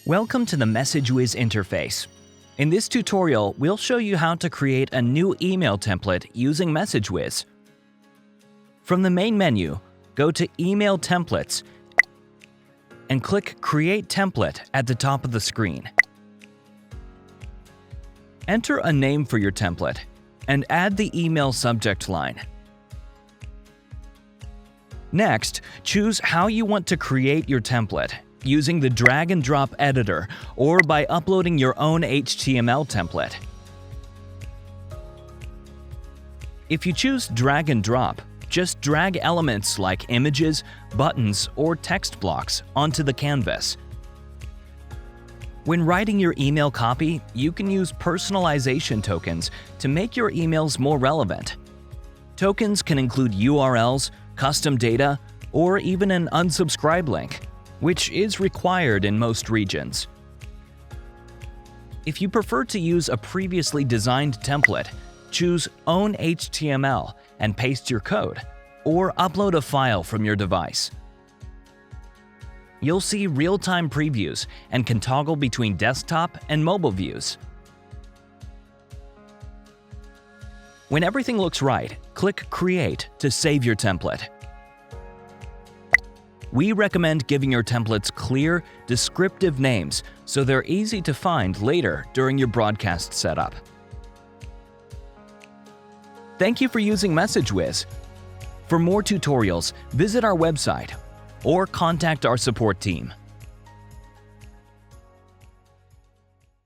Welcome to the MessageWhiz interface. In this tutorial, we'll show you how to create a new email template using MessageWhiz. From the main menu, go to Email Templates and click Create Template at the top of the screen. Enter a name for your template and add the email subject line. Next, choose how you want to create your template, using the drag and drop editor or by uploading your own HTML template. If you choose drag and drop, just drag elements like images, buttons, or text blocks onto the canvas. When writing your email copy, you can use personalization tokens to make your emails more relevant. Tokens can include URLs, custom data, or even an unsubscribe link, which is required in most regions. If you prefer to use a previously designed template, choose Own HTML and paste your code, or upload a file from your device. You'll see real-time previews and can toggle between desktop and mobile views. When everything looks right, click Create to save your template. We recommend giving your templates clear, descriptive names so they're easy to find later during your broadcast setup. Thank you for using MessageWhiz. For more tutorials, visit our website or contact our support team.